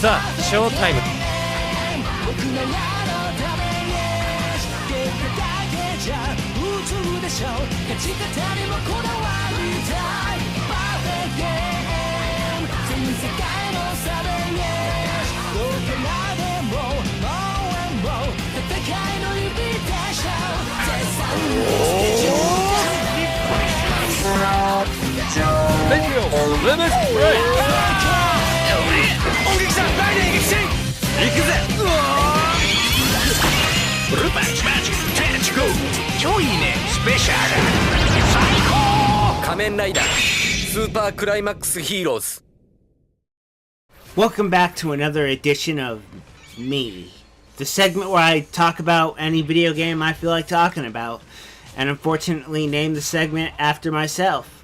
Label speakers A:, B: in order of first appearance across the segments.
A: さあショータイム。レディオレメスブレイ音撃者ライデン撃進行くぜ。ブルーパンチマジックキャッチゴー超いいねスペシャル最高仮面ライダースーパークライマックスヒーローズ。
B: Welcome back to another edition of Me, the segment where I talk about any video game I feel like talking about, and unfortunately name the segment after myself.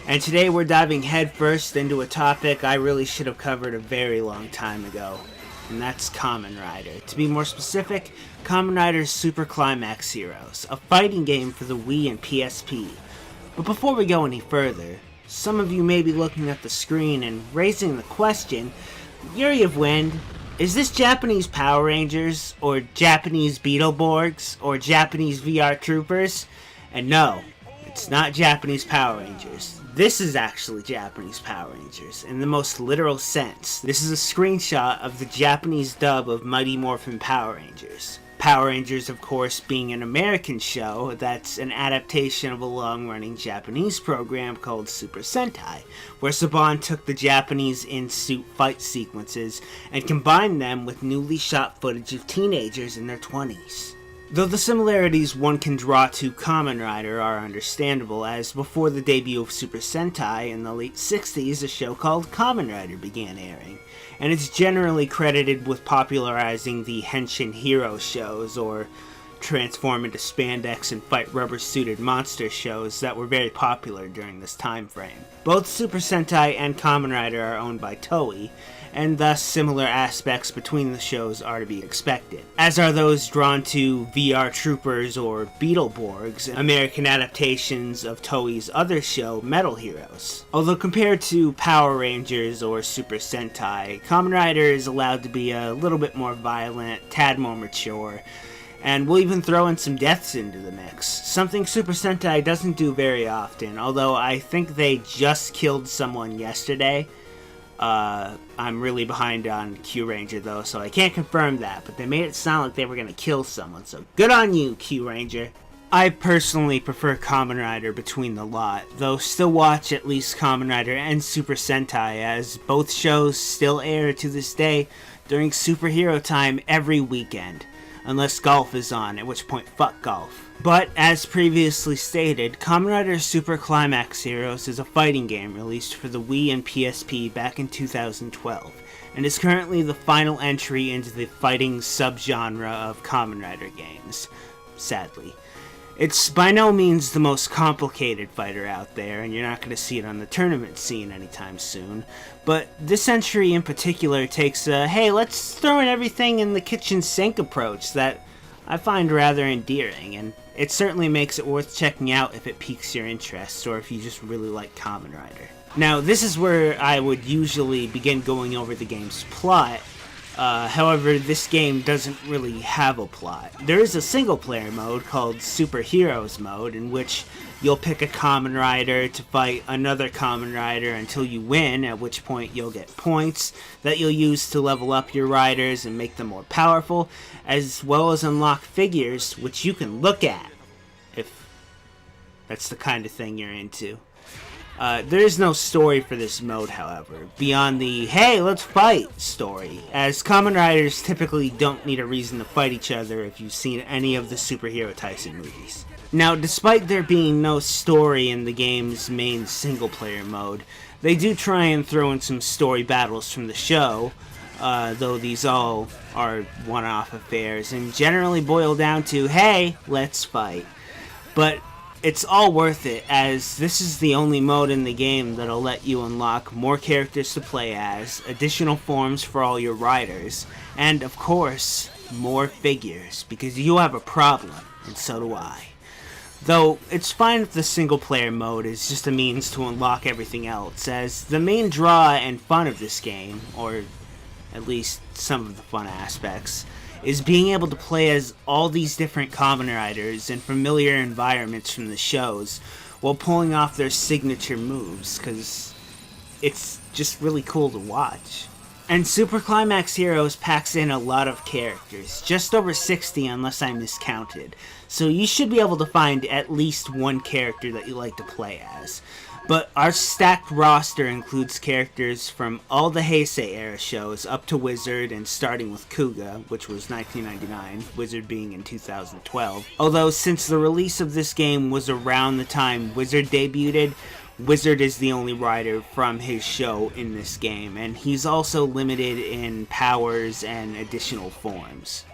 B: And today we're diving headfirst into a topic I really should have covered a very long time ago, and that's Kamen Rider. To be more specific, Kamen Rider Super Climax Heroes, a fighting game for the Wii and PSP. But before we go any further, some of you may be looking at the screen and raising the question, Yuriofwind, is this Japanese Power Rangers, or Japanese Beetleborgs, or Japanese VR Troopers? And no, it's not Japanese Power Rangers. This is actually Japanese Power Rangers, in the most literal sense. This is a screenshot of the Japanese dub of Mighty Morphin Power Rangers. Power Rangers, of course, being an American show that's an adaptation of a long-running Japanese program called Super Sentai, where Saban took the Japanese in-suit fight sequences and combined them with newly shot footage of teenagers in their 20s. Though the similarities one can draw to Kamen Rider are understandable, as before the debut of Super Sentai in the late 60s, a show called Kamen Rider began airing, and it's generally credited with popularizing the Henshin Hero shows, or transform into spandex and fight rubber-suited monster shows that were very popular during this time frame. Both Super Sentai and Kamen Rider are owned by Toei, and thus similar aspects between the shows are to be expected, as are those drawn to VR Troopers or Beetleborgs, American adaptations of Toei's other show, Metal Heroes. Although compared to Power Rangers or Super Sentai, Kamen Rider is allowed to be a little bit more violent, tad more mature, and we'll even throw in some deaths into the mix, something Super Sentai doesn't do very often, although I think they just killed someone yesterday. I'm really behind on Q Ranger though, so I can't confirm that, but they made it sound like they were gonna kill someone, so good on you, Q Ranger. I personally prefer Kamen Rider between the lot, though still watch at least Kamen Rider and Super Sentai, as both shows still air to this day during superhero time every weekend, unless golf is on, at which point fuck golf. But, as previously stated, Kamen Rider Super Climax Heroes is a fighting game released for the Wii and PSP back in 2012, and is currently the final entry into the fighting subgenre of Kamen Rider games, sadly. It's by no means the most complicated fighter out there, and you're not going to see it on the tournament scene anytime soon, but this entry in particular takes a, hey, let's throw in everything in the kitchen sink approach that I find rather endearing, and it certainly makes it worth checking out if it piques your interest, or if you just really like Kamen Rider. Now, this is where I would usually begin going over the game's plot. However, this game doesn't really have a plot. There is a single-player mode called Super Heroes mode, in which you'll pick a Kamen Rider to fight another Kamen Rider until you win, at which point you'll get points that you'll use to level up your riders and make them more powerful, as well as unlock figures which you can look at, if that's the kind of thing you're into. There is no story for this mode, however, beyond the, hey, let's fight story, as Kamen Riders typically don't need a reason to fight each other if you've seen any of the superhero Tyson movies. Now, despite there being no story in the game's main single-player mode, they do try and throw in some story battles from the show, though these all are one-off affairs, and generally boil down to, hey, let's fight. But it's all worth it, as this is the only mode in the game that'll let you unlock more characters to play as, additional forms for all your riders, and, of course, more figures, because you have a problem, and so do I. Though, it's fine if the single-player mode is just a means to unlock everything else, as the main draw and fun of this game, or at least some of the fun aspects, is being able to play as all these different Kamen Riders in familiar environments from the shows while pulling off their signature moves, because it's just really cool to watch. And Super Climax Heroes packs in a lot of characters, just over 60 unless I miscounted, so you should be able to find at least one character that you like to play as. But our stacked roster includes characters from all the Heisei era shows up to Wizard, and starting with Kuga, which was 1999, Wizard being in 2012. Although since the release of this game was around the time Wizard debuted, Wizard is the only rider from his show in this game, and he's also limited in powers and additional forms.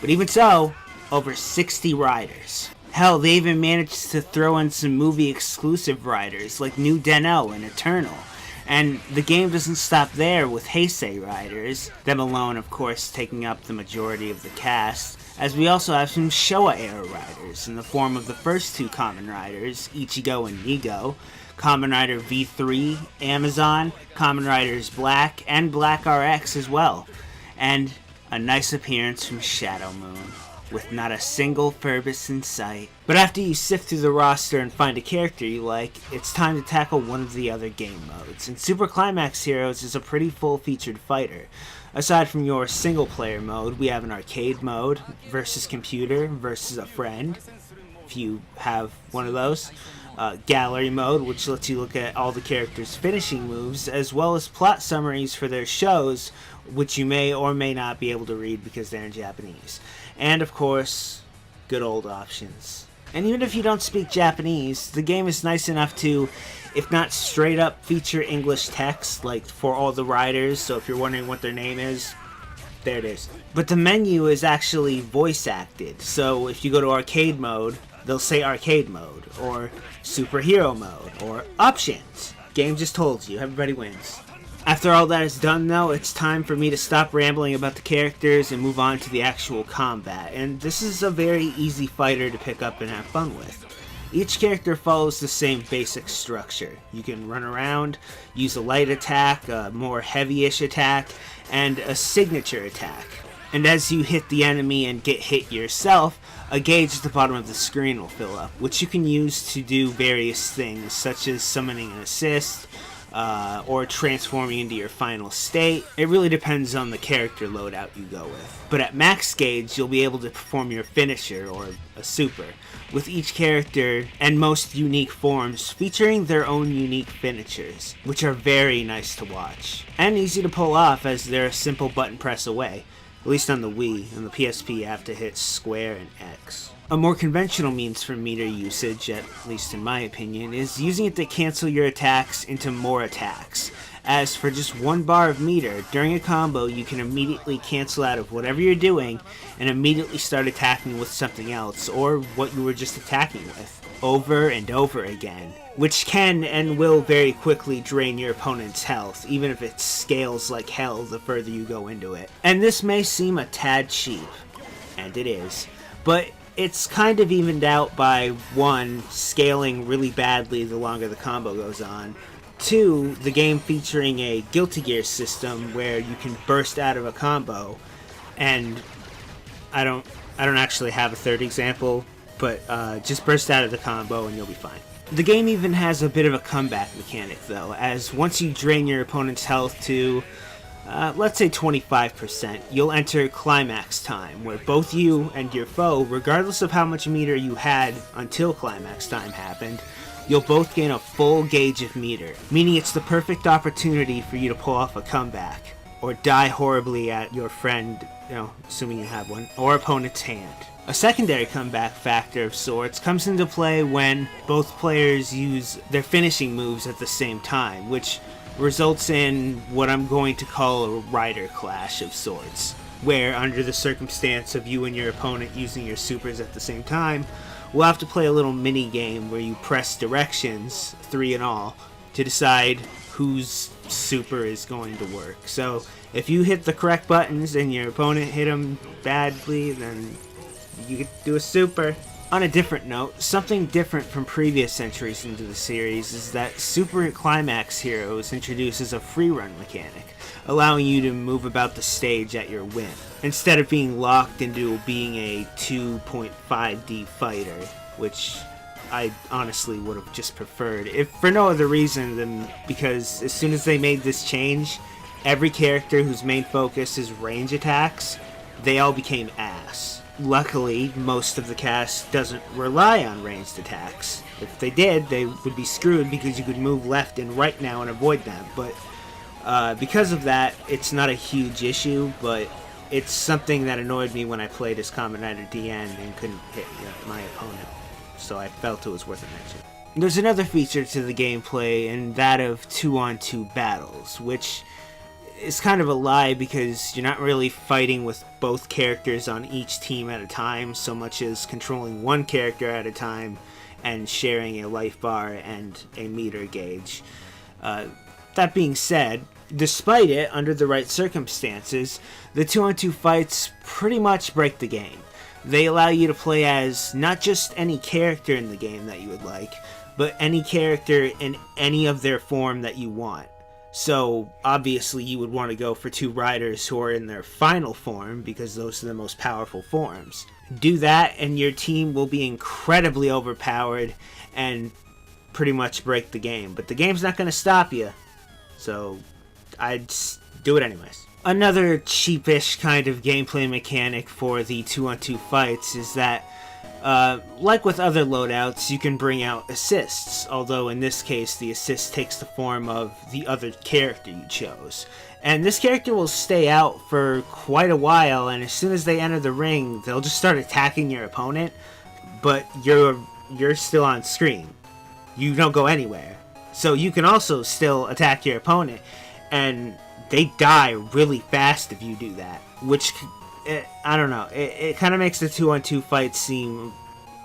B: But even so, over 60 riders. Hell, they even managed to throw in some movie-exclusive riders like New Den-O and Eternal. And the game doesn't stop there with Heisei riders, them alone, of course, taking up the majority of the cast, as we also have some Showa-era riders in the form of the first two Kamen Riders, Ichigo and Nigo, Kamen Rider V3, Amazon, Kamen Riders Black, and Black RX as well. And a nice appearance from Shadow Moon, with not a single Phoebus in sight. But after you sift through the roster and find a character you like, it's time to tackle one of the other game modes. And Super Climax Heroes is a pretty full-featured fighter. Aside from your single-player mode, we have an arcade mode, versus computer, versus a friend, if you have one of those. Gallery mode, which lets you look at all the characters' finishing moves, as well as plot summaries for their shows, which you may or may not be able to read because they're in Japanese. And of course, good old options. And even if you don't speak Japanese, the game is nice enough to, if not straight up feature English text, like for all the riders, so if you're wondering what their name is, there it is. But the menu is actually voice acted, so if you go to arcade mode, they'll say arcade mode, or superhero mode, or options. Game just told you, everybody wins. After all that is done though, it's time for me to stop rambling about the characters and move on to the actual combat, and this is a very easy fighter to pick up and have fun with. Each character follows the same basic structure. You can run around, use a light attack, a more heavy-ish attack, and a signature attack. And as you hit the enemy and get hit yourself, a gauge at the bottom of the screen will fill up, which you can use to do various things, such as summoning an assist, or transforming into your final state. It really depends on the character loadout you go with. But at max gauge, you'll be able to perform your finisher, or a super, with each character and most unique forms featuring their own unique finishers, which are very nice to watch. And easy to pull off as they're a simple button press away. At least on the Wii. On the PSP, you have to hit square and X. A more conventional means for meter usage, at least in my opinion, is using it to cancel your attacks into more attacks. As for just 1 bar of meter, during a combo you can immediately cancel out of whatever you're doing and immediately start attacking with something else, or what you were just attacking with, over and over again. Which can and will very quickly drain your opponent's health, even if it scales like hell the further you go into it. And this may seem a tad cheap, and it is, but it's kind of evened out by 1, scaling really badly the longer the combo goes on, 2, the game featuring a Guilty Gear system where you can burst out of a combo, and I don't actually have a third example, but just burst out of the combo and you'll be fine. The game even has a bit of a comeback mechanic though, as once you drain your opponent's health to, let's say 25%, you'll enter Climax time, where both you and your foe, regardless of how much meter you had until Climax time happened, you'll both gain a full gauge of meter, meaning it's the perfect opportunity for you to pull off a comeback, or die horribly at your friend, assuming you have one, or opponent's hand. A secondary comeback factor of sorts comes into play when both players use their finishing moves at the same time, which results in what I'm going to call a rider clash of sorts, where under the circumstance of you and your opponent using your supers at the same time, we'll have to play a little mini game where you press directions, 3 in all, to decide whose super is going to work. So if you hit the correct buttons and your opponent hit them badly, then you get to do a super. On a different note, something different from previous entries into the series is that Super Climax Heroes introduces a free run mechanic, allowing you to move about the stage at your whim, instead of being locked into being a 2.5D fighter, which I honestly would have just preferred, if for no other reason than because as soon as they made this change, every character whose main focus is range attacks, they all became ass. Luckily, most of the cast doesn't rely on ranged attacks. If they did, they would be screwed because you could move left and right now and avoid them, but because of that, it's not a huge issue, but it's something that annoyed me when I played as Kamen Rider DN and couldn't hit my opponent, so I felt it was worth a mention. There's another feature to the gameplay, and that of 2-on-2 battles, which is kind of a lie because you're not really fighting with both characters on each team at a time, so much as controlling one character at a time and sharing a life bar and a meter gauge. That being said, despite it, under the right circumstances, the 2-on-2 fights pretty much break the game. They allow you to play as not just any character in the game that you would like, but any character in any of their form that you want. So, obviously you would want to go for two riders who are in their final form, because those are the most powerful forms. Do that and your team will be incredibly overpowered and pretty much break the game. But the game's not going to stop you, so I'd do it anyways. Another cheapish kind of gameplay mechanic for the 2-on-2 fights is that, like with other loadouts, you can bring out assists, although in this case the assist takes the form of the other character you chose. And this character will stay out for quite a while, and as soon as they enter the ring, they'll just start attacking your opponent, but you're still on screen. You don't go anywhere. So you can also still attack your opponent, and they die really fast if you do that, which, I don't know, it kind of makes the 2-on-2 fight seem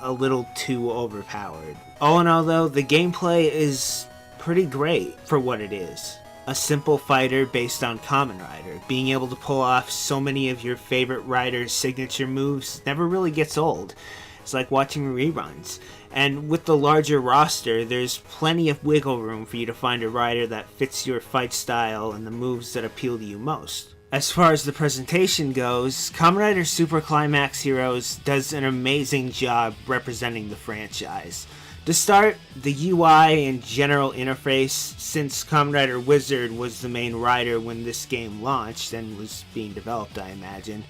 B: a little too overpowered. All in all though, the gameplay is pretty great for what it is. A simple fighter based on Kamen Rider. Being able to pull off so many of your favorite riders' signature moves never really gets old. It's like watching reruns. And with the larger roster, there's plenty of wiggle room for you to find a rider that fits your fight style and the moves that appeal to you most. As far as the presentation goes, Kamen Rider Super Climax Heroes does an amazing job representing the franchise. To start, the UI and general interface, since Kamen Rider Wizard was the main rider when this game launched and was being developed, I imagine,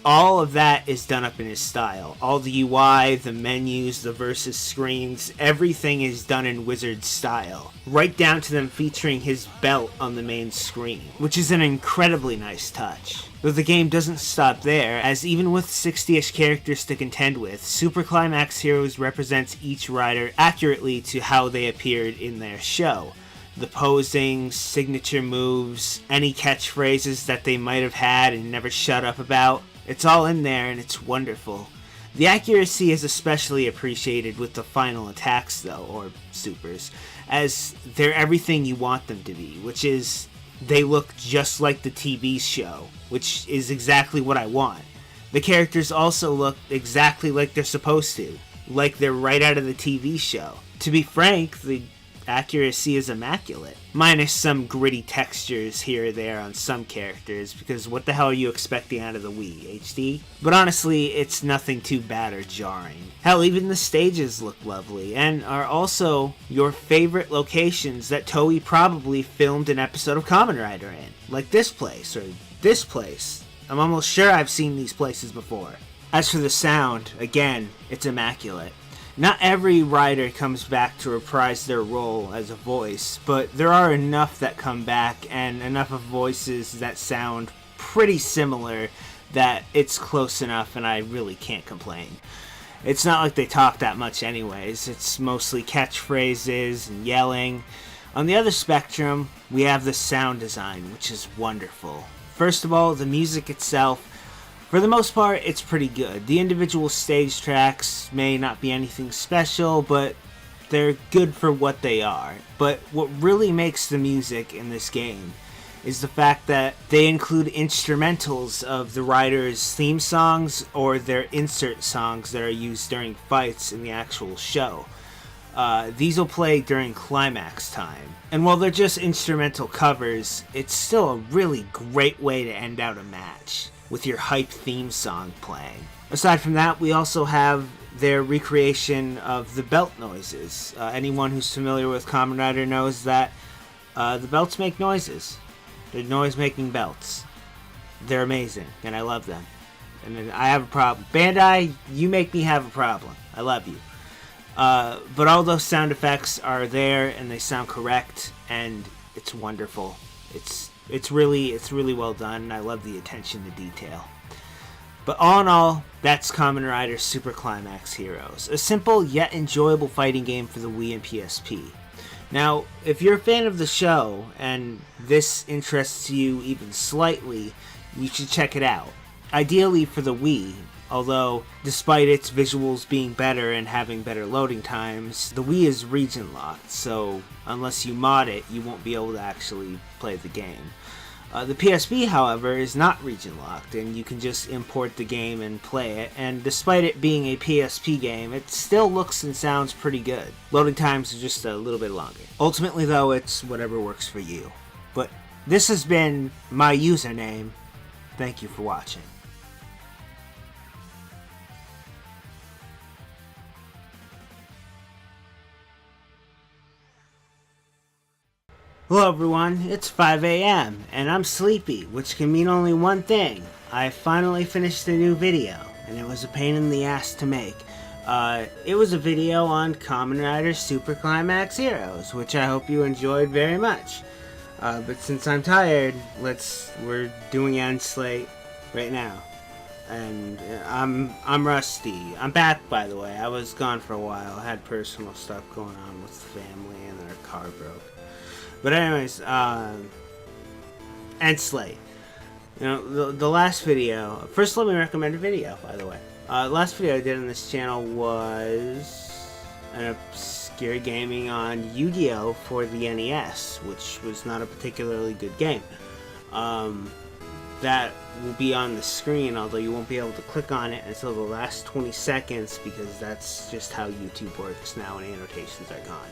B: all of that is done up in his style. All the UI, the menus, the versus screens, everything is done in Wizard's style. Right down to them featuring his belt on the main screen, which is an incredibly nice touch. Though the game doesn't stop there, as even with 60-ish characters to contend with, Super Climax Heroes represents each rider accurately to how they appeared in their show. The posing, signature moves, any catchphrases that they might have had and never shut up about. It's all in there and it's wonderful. The accuracy is especially appreciated with the final attacks though, or supers, as they're everything you want them to be, which is they look just like the TV show, which is exactly what I want. The characters also look exactly like they're supposed to, like they're right out of the TV show. To be frank, the accuracy is immaculate, minus some gritty textures here or there on some characters, because what the hell are you expecting out of the Wii, HD? But honestly, it's nothing too bad or jarring. Hell, even the stages look lovely, and are also your favorite locations that Toei probably filmed an episode of Kamen Rider in, like this place, or this place. I'm almost sure I've seen these places before. As for the sound, again, it's immaculate. Not every rider comes back to reprise their role as a voice, but there are enough that come back and enough of voices that sound pretty similar that it's close enough and I really can't complain. It's not like they talk that much anyways, it's mostly catchphrases and yelling. On the other spectrum, we have the sound design, which is wonderful. First of all, the music itself. For the most part, it's pretty good. The individual stage tracks may not be anything special, but they're good for what they are. But what really makes the music in this game is the fact that they include instrumentals of the Riders' theme songs or their insert songs that are used during fights in the actual show. These will play during Climax time. And while they're just instrumental covers, it's still a really great way to end out a match, with your hype theme song playing. Aside from that, we also have their recreation of the belt noises. Anyone who's familiar with Kamen Rider knows that the belts make noises. They're noise-making belts. They're amazing, and I love them. And I have a problem. Bandai, you make me have a problem. I love you. But all those sound effects are there, and they sound correct, and it's wonderful. It's really well done, and I love the attention to detail. But all in all, that's Kamen Rider Super Climax Heroes, a simple yet enjoyable fighting game for the Wii and PSP. Now, if you're a fan of the show, and this interests you even slightly, you should check it out. Ideally for the Wii, although despite its visuals being better and having better loading times, the Wii is region locked, so unless you mod it, you won't be able to actually play the game. The PSP, however, is not region locked, and you can just import the game and play it, and despite it being a PSP game, it still looks and sounds pretty good. Loading times are just a little bit longer. Ultimately, though, it's whatever works for you. But this has been my username. Thank you for watching. Hello everyone, it's 5 a.m. and I'm sleepy, which can mean only one thing. I finally finished a new video, and it was a pain in the ass to make. It was a video on Kamen Rider Super Climax Heroes, which I hope you enjoyed very much. But since I'm tired, we're doing End Slate right now. And I'm rusty. I'm back, by the way. I was gone for a while. I had personal stuff going on with the family, and then our car broke. But anyways, End Slate. You know, the last video... First, let me recommend a video, by the way. The last video I did on this channel was an obscure gaming on Yu-Gi-Oh! For the NES, which was not a particularly good game. That will be on the screen, although you won't be able to click on it until the last 20 seconds, because that's just how YouTube works now, and annotations are gone.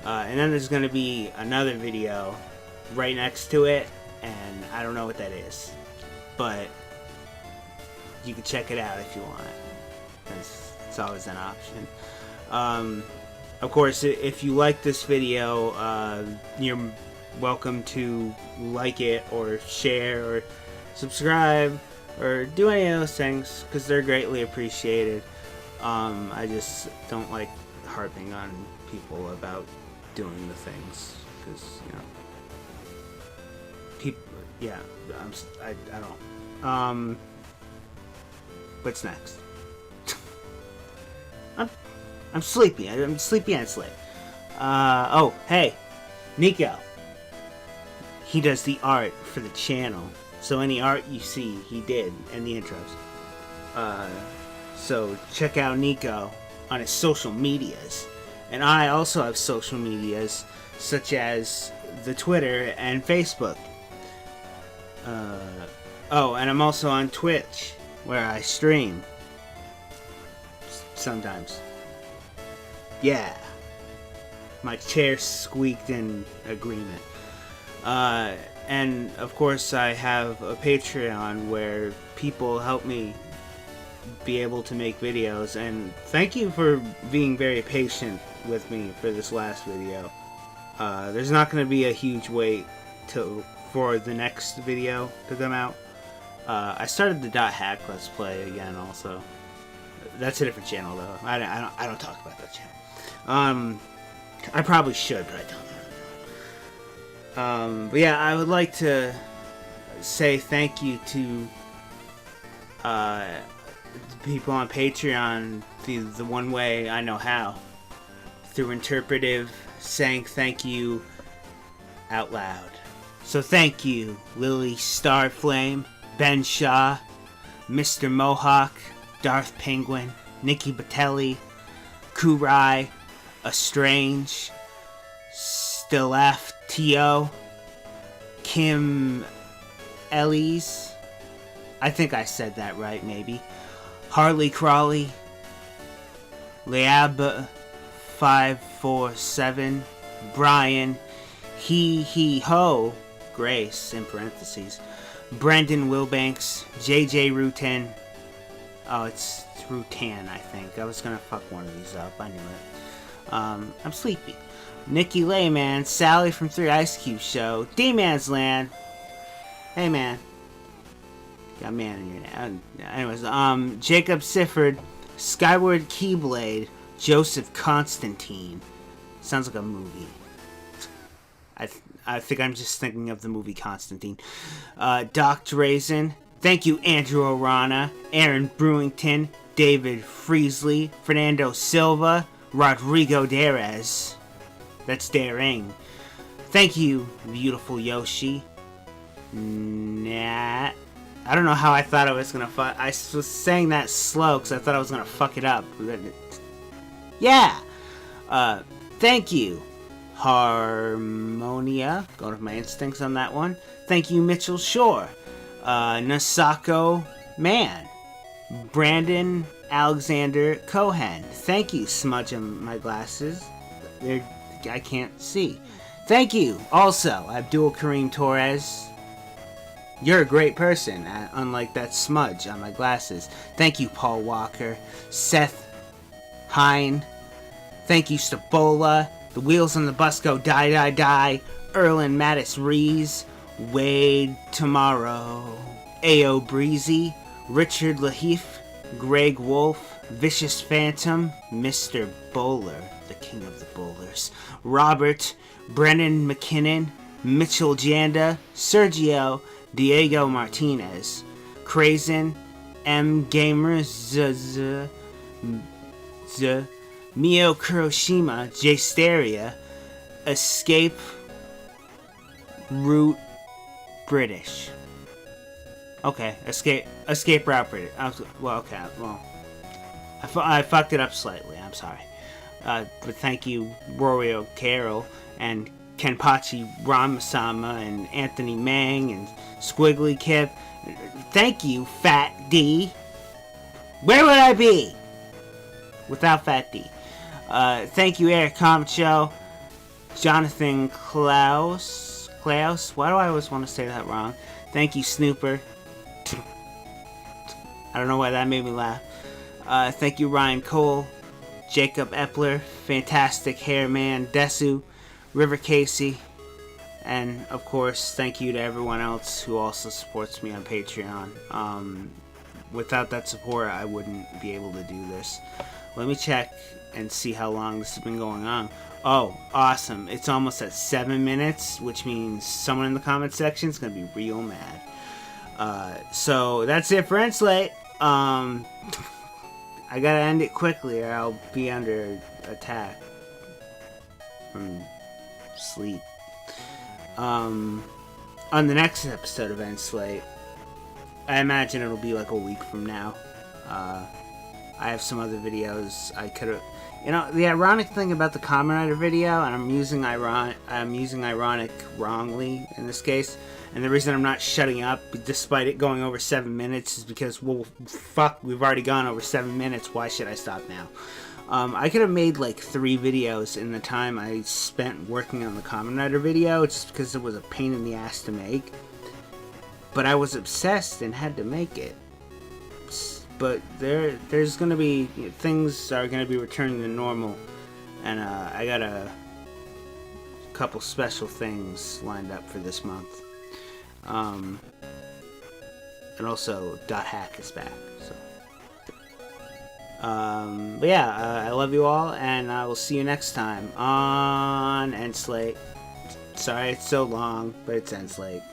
B: And then there's going to be another video right next to it, and I don't know what that is, but you can check it out if you want. It's always an option. Of course, if you like this video, you're welcome to like it or share or subscribe or do any of those things, because they're greatly appreciated. I just don't like harping on people about doing the things, because, you know, people, yeah, I don't. What's next? I'm sleepy. I'm sleepy and slate. Oh, hey, Nico. He does the art for the channel, so any art you see, he did, and the intros. So check out Nico on his social medias. And I also have social medias, such as the Twitter and Facebook. Oh, and I'm also on Twitch, where I stream. Sometimes. Yeah. My chair squeaked in agreement. And, of course, I have a Patreon where people help me be able to make videos, and thank you for being very patient with me for this last video. There's not going to be a huge wait for the next video to come out. I started the .hack Let's Play again also. That's a different channel though. I don't talk about that channel. I probably should, but I don't. But yeah, I would like to say thank you to the people on Patreon the one way I know how. Through interpretive, saying thank you out loud. So thank you, Lily Starflame, Ben Shaw, Mr. Mohawk, Darth Penguin, Nikki Batelli, Kurai, Estrange, Stilaf T.O., Kim Ellies. I think I said that right, maybe. Harley Crawley. Leab 547. Brian. He Ho. Grace, in parentheses. Brendan Wilbanks. JJ Rutan. Oh, it's Rutan, I think. I was gonna fuck one of these up. I knew it. I'm sleepy. Nikki Layman. Sally from 3 Ice Cube Show. D-Man's Land. Hey, man. Got man in here now. Anyways, Jacob Sifford. Skyward Keyblade. Joseph Constantine. Sounds like a movie. I think I'm just thinking of the movie Constantine. Doc Drazen. Thank you, Andrew Orana. Aaron Brewington. David Freesley. Fernando Silva. Rodrigo Derez. That's daring. Thank you, beautiful Yoshi. Nat. I don't know how I thought I was gonna fuck. I was saying that slow because I thought I was gonna fuck it up. Yeah. Thank you, Harmonia. Going with my instincts on that one. Thank you, Mitchell Shore. Nasako Man. Brandon Alexander Cohen. Thank you, Smudge on my glasses. I can't see. Thank you. Also, Abdul Kareem Torres. You're a great person, unlike that smudge on my glasses. Thank you, Paul Walker. Seth Hine. Thank you, Stabola. The Wheels on the Bus Go Die Die Die. Erlen Mattis Rees. Wade Tomorrow. A.O. Breezy. Richard Lahif. Greg Wolf. Vicious Phantom. Mr. Bowler. The king of the bowlers. Robert. Brennan McKinnon. Mitchell Janda. Sergio. Diego Martinez. Crazen. M. Gamer. Mio Kuroshima. J. Steria. Escape. Route British. Okay, escape route British. Well, okay, well, I fucked it up slightly. I'm sorry. But thank you, Rorio Carroll and Kenpachi Ramasama and Anthony Mang and Squiggly Kip. Thank you, Fat D. Where would I be without Fat D? Thank you, Eric Camacho, Jonathan Klaus. Why do I always want to say that wrong? Thank you, Snooper. I don't know why that made me laugh. Thank you, Ryan Cole, Jacob Epler, Fantastic Hairman, Desu, River Casey, and of course, thank you to everyone else who also supports me on Patreon. Without that support, I wouldn't be able to do this. Let me check and see how long this has been going on. Oh, awesome. It's almost at 7 minutes, which means someone in the comment section is going to be real mad. So that's it for Enslate. I gotta end it quickly or I'll be under attack from sleep. On the next episode of Enslate, I imagine it'll be like a week from now. I have some other videos I could have. You know, the ironic thing about the Kamen Rider video, and I'm using ironic wrongly in this case, and the reason I'm not shutting up, despite it going over 7 minutes, is because, well, fuck, we've already gone over 7 minutes, why should I stop now? I could have made like 3 videos in the time I spent working on the Kamen Rider video, just because it was a pain in the ass to make. But I was obsessed and had to make it. But there's gonna be, things are gonna be returning to normal, and I got a couple special things lined up for this month. And also .hack is back. So, but yeah, I love you all, and I will see you next time on Enslate. Sorry it's so long, but it's Enslate.